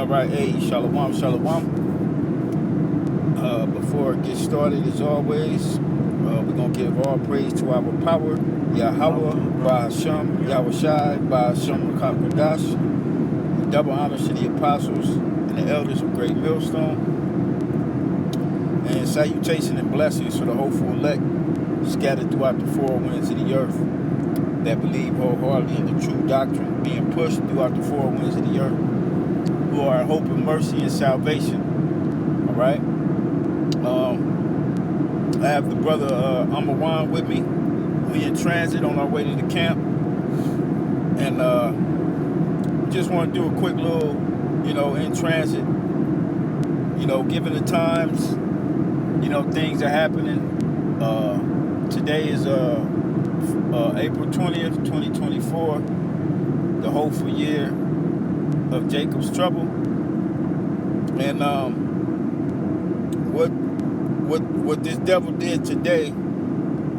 All right, hey, shalom, shalom. Before it gets started, as always, we're going to give all praise to our power, Yahweh, Bahasham, Yahushai, Bahasham, Makakodash. Double honors to the apostles and the elders of Great Millstone. And salutation and blessings for the hopeful elect scattered throughout the four winds of the earth that believe wholeheartedly in the true doctrine being pushed throughout the four winds of the earth, who are hope and mercy and salvation. All right. I have the brother Amawan with me. We in transit on our way to the camp, and just want to do a quick little, in transit. Given the times, things are happening. Today is April 20th, 2024, the hopeful year of Jacob's trouble. And what this devil did today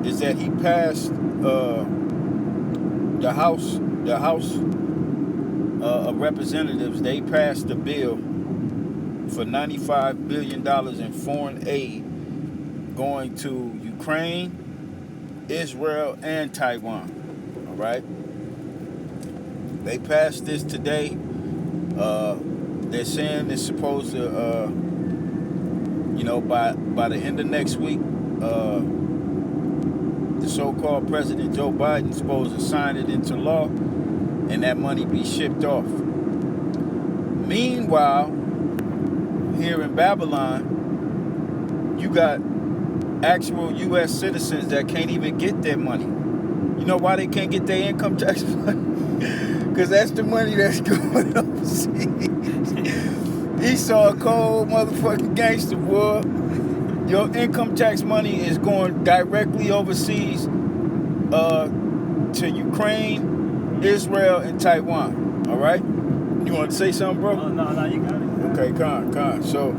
is that he passed the House of Representatives. They passed a bill for $95 billion in foreign aid going to Ukraine, Israel, and Taiwan. All right. They passed this today. They're saying it's supposed to, by the end of next week, the so-called President Joe Biden is supposed to sign it into law, and that money be shipped off. Meanwhile, here in Babylon, you got actual U.S. citizens that can't even get their money. You know why they can't get their income tax money? Because that's the money that's going overseas. He saw a cold motherfucking gangster, boy. Your income tax money is going directly overseas to Ukraine, Israel, and Taiwan. All right? You want to say something, bro? Oh, no, you got it. Okay, con. So,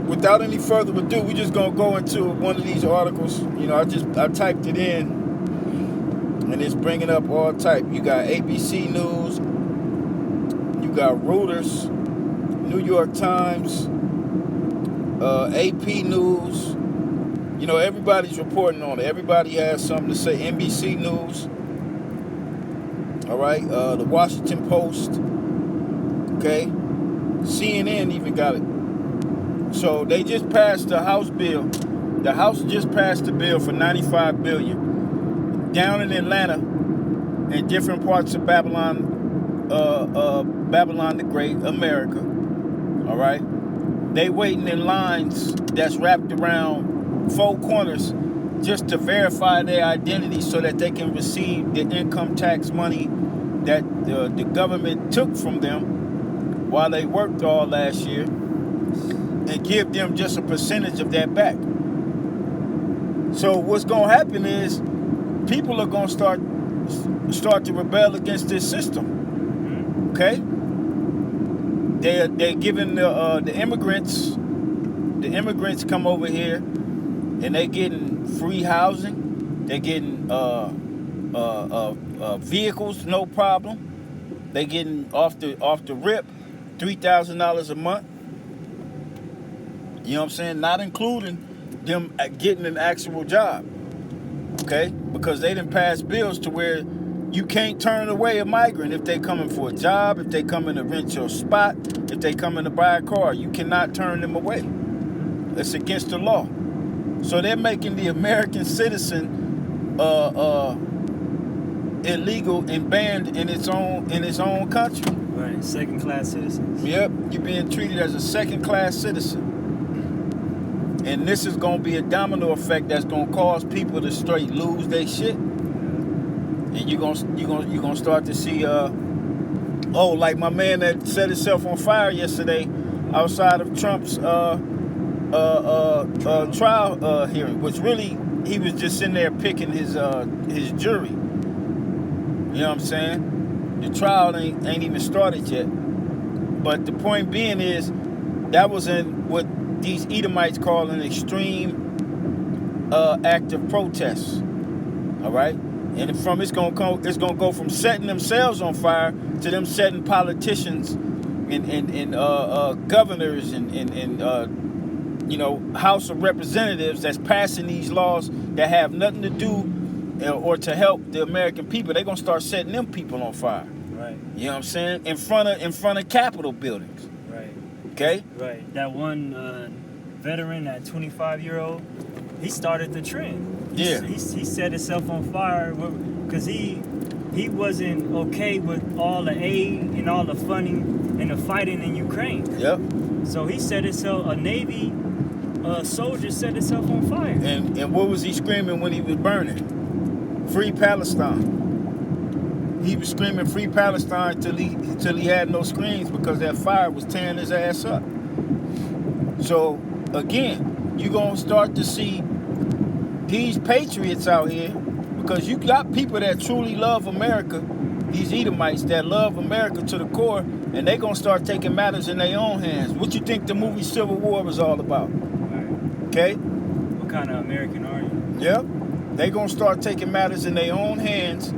without any further ado, we're just gonna go into one of these articles. I typed it in, and it's bringing up all type. You got ABC News, you got Reuters, New York Times, AP News. Everybody's reporting on it. Everybody has something to say. NBC News. All right, the Washington Post. Okay, CNN even got it. So they just passed the House bill. The House just passed the bill for $95 billion down in Atlanta and different parts of Babylon, Babylon the Great, America. All right, they waiting in lines that's wrapped around four corners just to verify their identity so that they can receive the income tax money that the government took from them while they worked all last year, and give them just a percentage of that back. So what's going to happen is people are going to start to rebel against this system. Okay? They're giving the immigrants come over here, and they're getting free housing. They're getting vehicles, no problem. They getting off the rip $3,000 a month. You know what I'm saying? Not including them getting an actual job. Okay? Because they didn't pass bills to where you can't turn away a migrant if they coming for a job, if they coming to rent your spot, if they coming to buy a car. You cannot turn them away. It's against the law. So they're making the American citizen illegal and banned in its own country. Right, second-class citizens. Yep, you're being treated as a second-class citizen. And this is going to be a domino effect that's going to cause people to straight lose their shit. And you're gonna start to see like my man that set himself on fire yesterday outside of Trump's trial hearing, which really he was just sitting there picking his jury. You know what I'm saying? The trial ain't even started yet. But the point being is that was in what these Edomites call an extreme act of protest. All right? And it's gonna go from setting themselves on fire to them setting politicians and governors and House of Representatives that's passing these laws that have nothing to do or to help the American people. They're gonna start setting them people on fire. Right. You know what I'm saying? In front of Capitol buildings. Right. Okay. Right. That one veteran, that 25-year-old, he started the trend. Yeah. He set himself on fire because he wasn't okay with all the aid and all the funding and the fighting in Ukraine. Yep. So he set himself, a Navy soldier set himself on fire. And what was he screaming when he was burning? Free Palestine. He was screaming Free Palestine till he had no screams because that fire was tearing his ass up. So again, you're gonna start to see these patriots out here, because you got people that truly love America, these Edomites that love America to the core, and they gonna start taking matters in their own hands. What you think the movie Civil War was all about? Right. Okay? What kind of American are you? Yep. They gonna start taking matters in their own hands,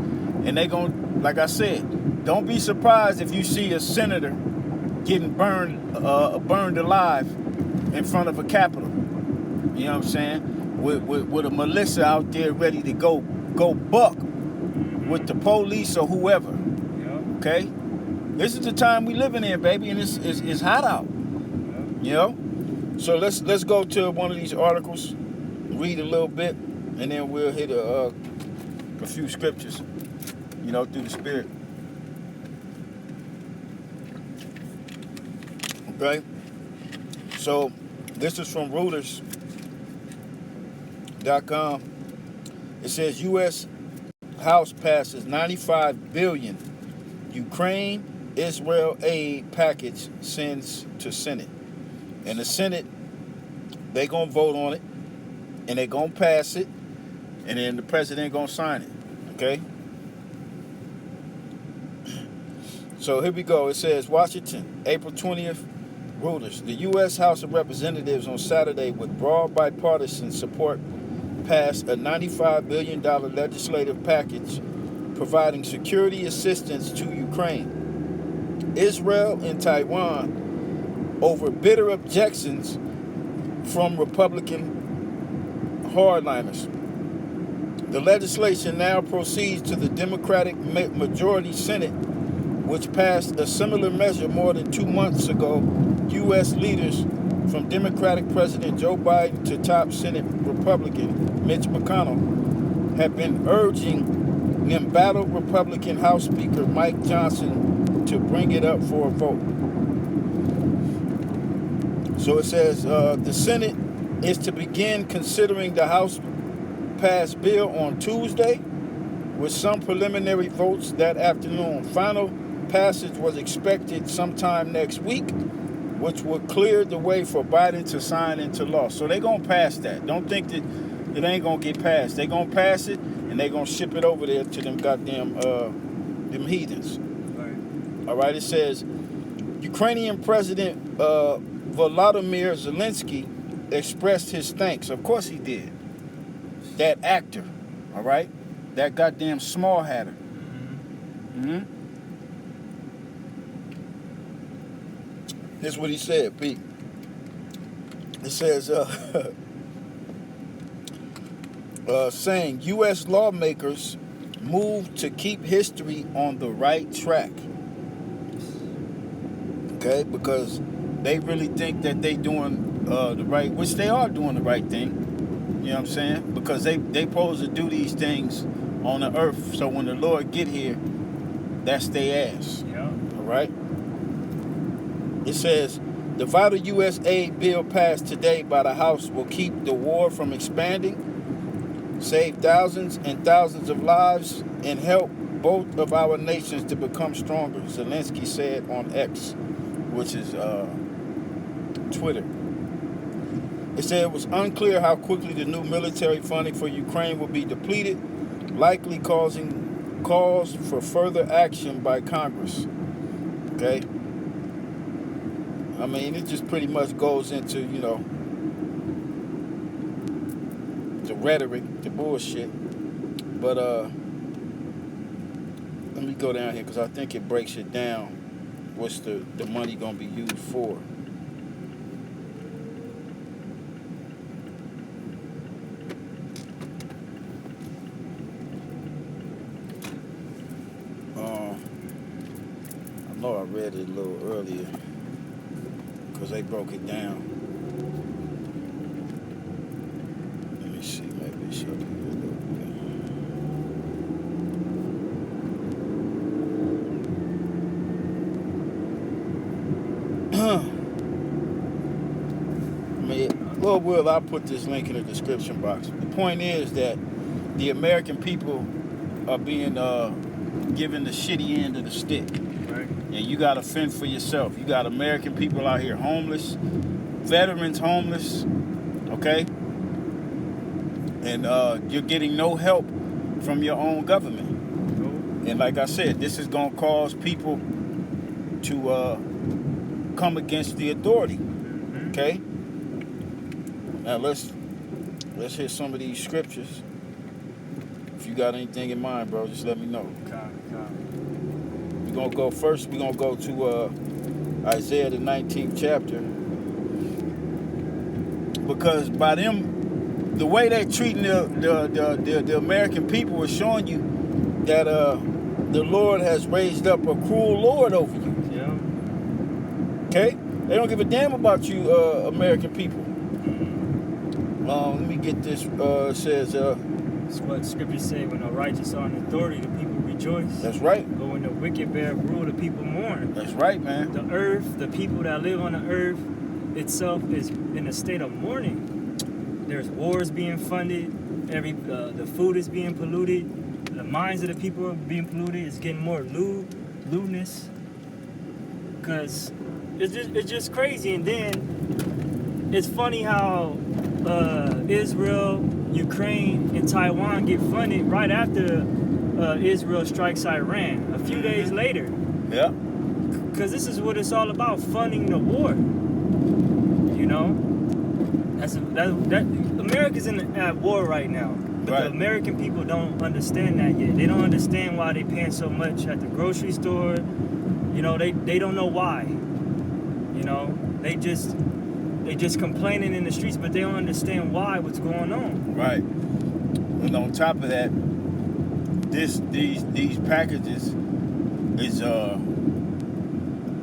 and they gonna, like I said, don't be surprised if you see a senator getting burned alive in front of a Capitol. You know what I'm saying? With a militia out there ready to go buck with the police or whoever. Yep. Okay? This is the time we living in, baby, and it's hot out. Yep. You know? So let's go to one of these articles, read a little bit, and then we'll hit a few scriptures, through the Spirit. Okay? So this is from Reuters.com. It says U.S. House passes $95 billion Ukraine Israel aid package sends to Senate. And the Senate, they gonna vote on it, and they gonna pass it, and then the president gonna sign it. Okay? So here we go. It says Washington, April 20th, Reuters. The U.S. House of Representatives on Saturday, with broad bipartisan support, passed a $95 billion legislative package providing security assistance to Ukraine, Israel, and Taiwan over bitter objections from Republican hardliners. The legislation now proceeds to the Democratic majority Senate, which passed a similar measure more than 2 months ago. U.S. leaders, from Democratic President Joe Biden to top Senate Republican Mitch McConnell, have been urging the embattled Republican House Speaker Mike Johnson to bring it up for a vote. So it says the Senate is to begin considering the House passed bill on Tuesday, with some preliminary votes that afternoon. Final passage was expected sometime next week, which would clear the way for Biden to sign into law. So they're going to pass that. Don't think that it ain't going to get passed. They're going to pass it, and they're going to ship it over there to them goddamn them heathens. Right. All right, it says Ukrainian President Volodymyr Zelensky expressed his thanks. Of course he did. That actor, all right? That goddamn small hatter. Mm-hmm. This is what he said, Pete. It says, saying U.S. lawmakers move to keep history on the right track. Okay, because they really think that they doing the right, which they are doing the right thing. You know what I'm saying? Because they supposed to do these things on the earth, so when the Lord get here, that's their ass. Yeah. All right? It says, the vital U.S. aid bill passed today by the House will keep the war from expanding, save thousands and thousands of lives, and help both of our nations to become stronger, Zelensky said on X, which is Twitter. It said it was unclear how quickly the new military funding for Ukraine will be depleted, likely causing calls for further action by Congress. Okay? I mean, it just pretty much goes into, the rhetoric, the bullshit. But, Let me go down here because I think it breaks it down. What's the money gonna be used for? I know I read it a little earlier because they broke it down. Let me see, maybe it should be a little bit. Lord will, I'll put this link in the description box. The point is that the American people are being given the shitty end of the stick. Right. And you got to fend for yourself. You got American people out here homeless, veterans homeless, okay? And you're getting no help from your own government. And like I said, this is going to cause people to come against the authority, okay? Now let's hit some of these scriptures. If you got anything in mind, bro, just let me know. We're gonna go first. We're gonna go to Isaiah the 19th chapter, because by them, the way they're treating the American people is showing you that the Lord has raised up a cruel Lord over you. Yeah. Okay, they don't give a damn about you, American people. Let me get this. It says. It's what scriptures say: when the righteous are in authority, the people rejoice. That's right. But when the wicked bear rule, the people mourn. That's right, man. The earth, the people that live on the earth itself is in a state of mourning. There's wars being funded. The food is being polluted. The minds of the people are being polluted. It's getting more lewdness. Because it's just crazy. And then it's funny how Israel, Ukraine, and Taiwan get funded right after Israel strikes Iran a few days later. Yeah. Because this is what it's all about, funding the war. You know? America's at war right now. But Right. the American people don't understand that yet. They don't understand why they're paying so much at the grocery store. You know, they don't know why. You know? They just complaining in the streets, but they don't understand what's going on. Right. And on top of that, these packages is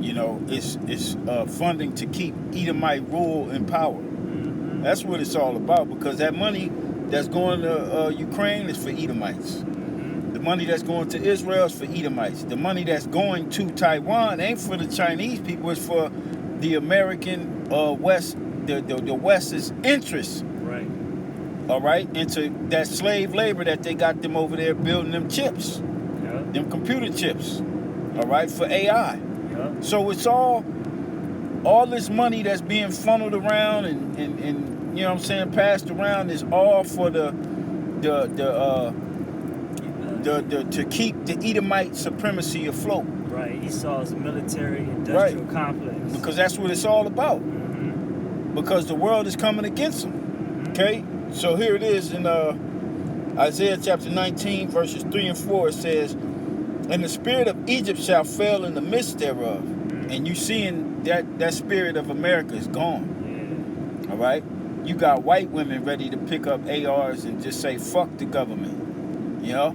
it's funding to keep Edomite rule in power. Mm-hmm. That's what it's all about, because that money that's going to Ukraine is for Edomites. Mm-hmm. The money that's going to Israel is for Edomites. The money that's going to Taiwan ain't for the Chinese people, it's for the American West, the West's interests. Right. All right, into that slave labor that they got them over there building them chips, Yeah. them computer chips. All right, for AI. Yeah. So it's all this money that's being funneled around and you know what I'm saying, passed around is all for to keep the Edomite supremacy afloat. Right. Esau's military industrial complex. Because that's what it's all about. Mm-hmm. Because the world is coming against them. Mm-hmm. Okay? So here it is in Isaiah chapter 19, verses 3 and 4. It says, "And the spirit of Egypt shall fail in the midst thereof." Mm-hmm. And you seeing that spirit of America is gone. Yeah. All right? You got white women ready to pick up ARs and just say, fuck the government. You know?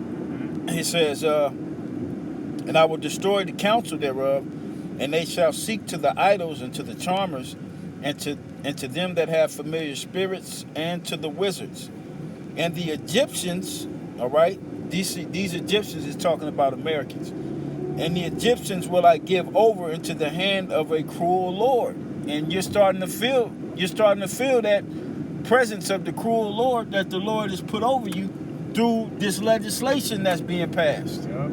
Mm-hmm. It says, "And I will destroy the counsel thereof, and they shall seek to the idols and to the charmers, and to them that have familiar spirits, and to the wizards. And the Egyptians," all right, these Egyptians is talking about Americans, "and the Egyptians will I give over into the hand of a cruel Lord." And you're starting to feel that presence of the cruel Lord that the Lord has put over you through this legislation that's being passed. Yeah.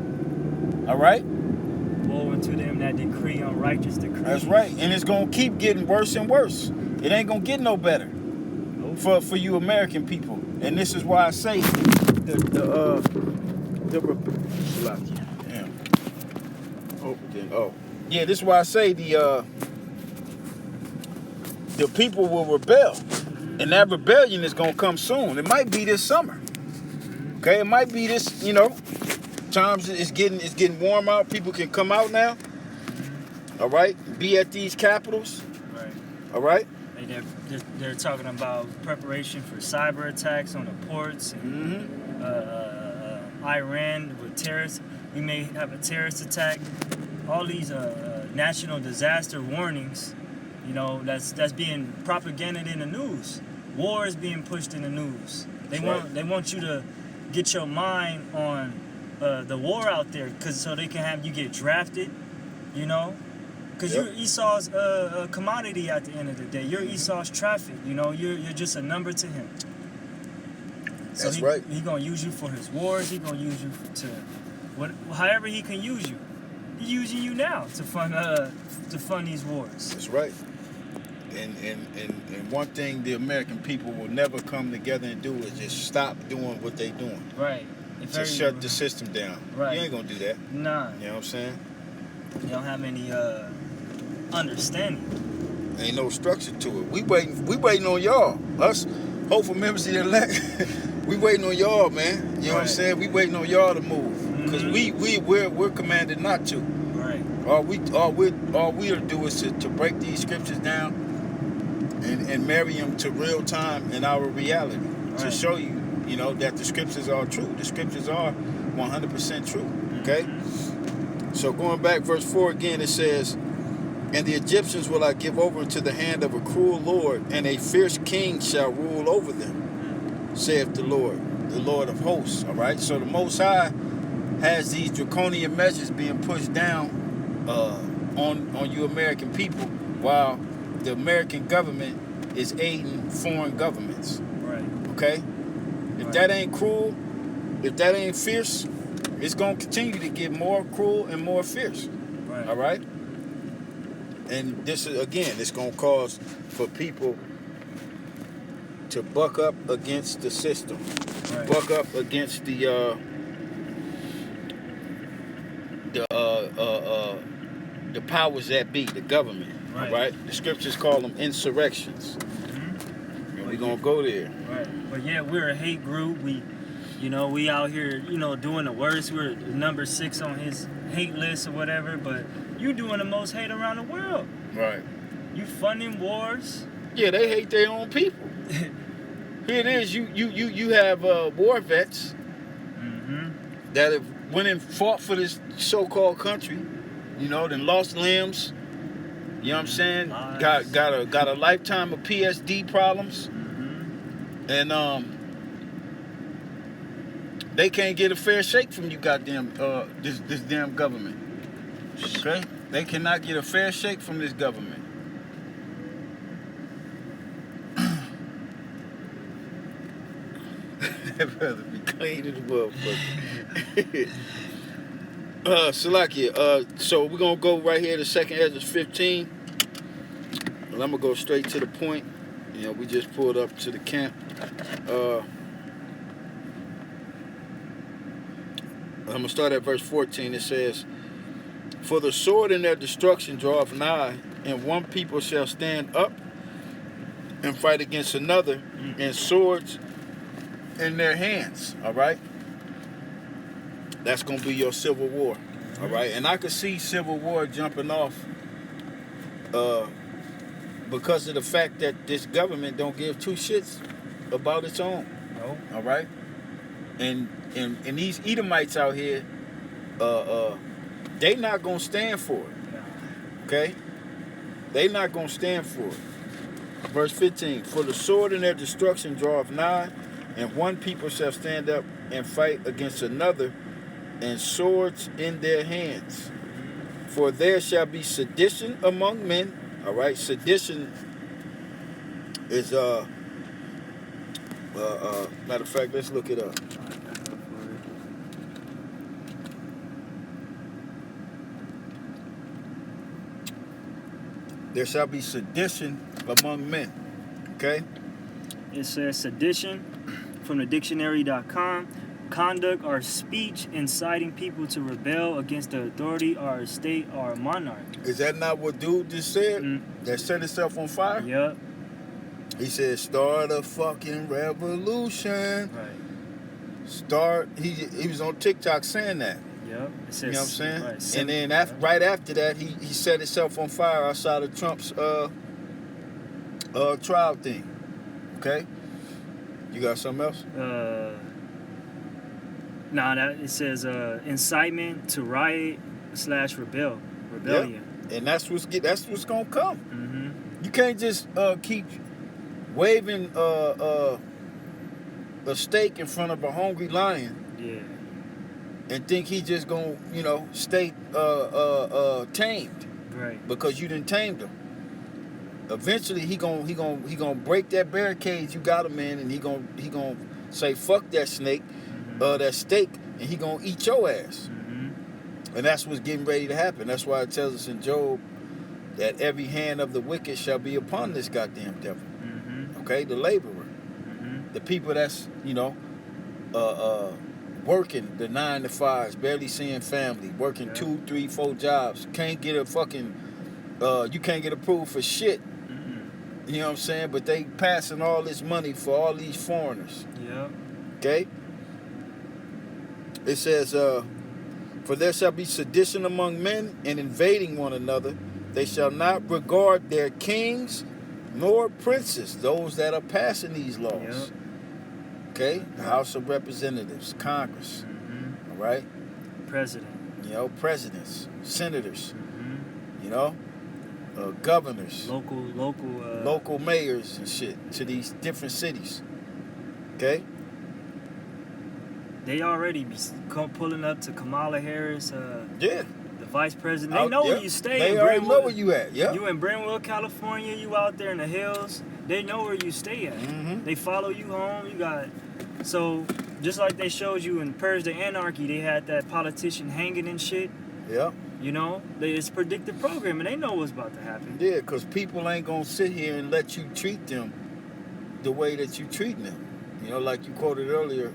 All right? Woe unto them that decree unrighteous decrees. That's right. And it's going to keep getting worse and worse. It ain't going to get no better for you American people. And this is why I say this is why I say the people will rebel. And that rebellion is going to come soon. It might be this summer. Okay? It might be this, times it's getting warm out. People can come out now. All right, be at these capitals. Right. All right. And they're talking about preparation for cyber attacks on the ports and Iran with terrorists. We may have a terrorist attack. All these national disaster warnings, you know, that's being propagated in the news. War is being pushed in the news. They want you to get your mind on the war out there, so they can have you get drafted, you know. Because you're Esau's commodity at the end of the day. You're Esau's traffic. You know, you're just a number to him. So That's right. He's gonna use you for his wars. He's gonna use you however he can use you. He's using you now to fund these wars. That's right. And one thing the American people will never come together and do is just stop doing what they're doing. Right. To shut the system down. Right. You ain't gonna do that. Nah. You know what I'm saying? You don't have any understanding. Ain't no structure to it. We waiting on y'all. Us hopeful members of the elect. We waiting on y'all, man. You know what I'm saying? We waiting on y'all to move. Because we're commanded not to. Right. All we'll do is to break these scriptures down and marry them to real time in our reality. Right. To show you, you know, that the scriptures are true. The scriptures are 100% true. Okay? So going back, verse 4 again, it says, "And the Egyptians will I give over into the hand of a cruel Lord, and a fierce king shall rule over them, saith the Lord of hosts." All right? So the Most High has these draconian measures being pushed down on you American people, while the American government is aiding foreign governments. Right. Okay? If that ain't cruel, if that ain't fierce, it's going to continue to get more cruel and more fierce. Right. All right? And this is, again, it's going to cause for people to buck up against the system. Right. Buck up against the powers that be, the government. Right. All right? The scriptures call them insurrections. And we're going to go there. Right. But yeah, we're a hate group. We out here, doing the worst. We're number 6 on his hate list or whatever, but you doing the most hate around the world. Right. You funding wars. Yeah, they hate their own people. Here it is. You have war vets that have went and fought for this so-called country, then lost limbs. You know what I'm saying? Got a lifetime of PSD problems. And they can't get a fair shake from you goddamn this damn government. Okay? They cannot get a fair shake from this government. That brother be clean as a motherfucker. Salakia, so we're gonna go right here to 2nd Ezra 15. And I'm gonna go straight to the point. We just pulled up to the camp. I'm going to start at verse 14. It says, "For the sword in their destruction draweth nigh, and one people shall stand up and fight against another, and swords in their hands." All right? That's going to be your civil war. All right? And I could see civil war jumping off because of the fact that this government don't give two shits about its own. No. All right? And these Edomites out here, they not gonna stand for it. Okay? They not gonna stand for it. Verse 15, "For the sword in their destruction draweth nigh, and one people shall stand up and fight against another, and swords in their hands. For there shall be sedition among men." All right? Sedition is matter of fact, let's look it up. There shall be sedition among men. Okay? It says sedition from the dictionary.com. Conduct or speech inciting people to rebel against the authority or a state or a monarch. Is that not what dude just said? That set itself on fire? Yep. He said, "Start a fucking revolution." Right. He was on TikTok saying that. Yep. It says, You know what I'm saying? Right, And then right after that, he set himself on fire outside of Trump's trial thing. Okay? You got something else? It says incitement to riot / rebellion. Yep. And that's what's gonna come. Mm-hmm. You can't just keep waving a steak in front of a hungry lion. Yeah. And think he just gonna, stay tamed. Right. Because you didn't tame him. Eventually he gonna break that barricade you got him in, and he gonna say fuck that snake, that steak, and he gonna eat your ass. Mm-hmm. And that's what's getting ready to happen. That's why it tells us in Job that every hand of the wicked shall be upon this goddamn devil. Mm-hmm. Okay, the laborer, the people that's working the 9 to 5s, barely seeing family, working 2, 3, 4 jobs, can't get a fucking, you can't get approved for shit. You know what I'm saying? But they passing all this money for all these foreigners. Yeah. Okay? It says, for there shall be sedition among men and invading one another. They shall not regard their kings nor princes, those that are passing these laws. Yep. Okay? The House of Representatives, Congress. Mm-hmm. All right? President. Presidents, senators. Mm-hmm. Governors. Local mayors and shit to these different cities. Okay? They already be pulling up to Kamala Harris, Yeah. the vice president. They know where you stay. They already know where you at, yeah. You in Brentwood, California, you out there in the hills. They know where you stay at. Mm-hmm. They follow you home. So just like they showed you in Purge the Anarchy, they had that politician hanging and shit. Yeah. It's predictive programming. They know what's about to happen. Yeah, because people ain't going to sit here and let you treat them the way that you treat them. Like you quoted earlier,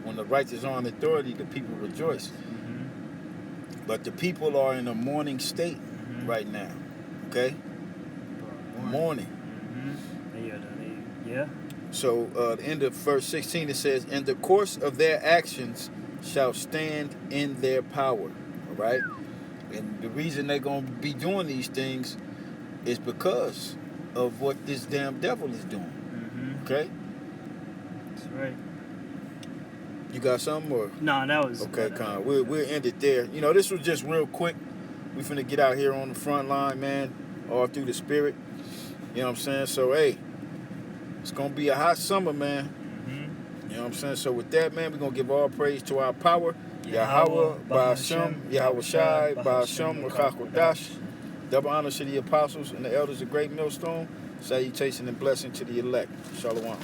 when the righteous are in authority, the people rejoice. Mm-hmm. But the people are in a mourning state right now. Okay? Mourning. Mm-hmm. Yeah. So, the end of verse 16, it says, "In the course of their actions shall stand in their power." All right? And the reason they're going to be doing these things is because of what this damn devil is doing. Mm-hmm. Okay? That's right. You got something or? No, that was okay. Con, we'll end it there. This was just real quick. We finna get out here on the front line, man, all through the spirit. You know what I'm saying? So hey, it's gonna be a hot summer, man. Mm-hmm. You know what I'm saying? So with that, man, we're gonna give all praise to our power, Yahweh, Ba'ashem, Yahweh Shai, Ba'ashem, Rakakodash. Double honors to the apostles and the elders of Great Millstone. Salutation and blessing to the elect. Shalom.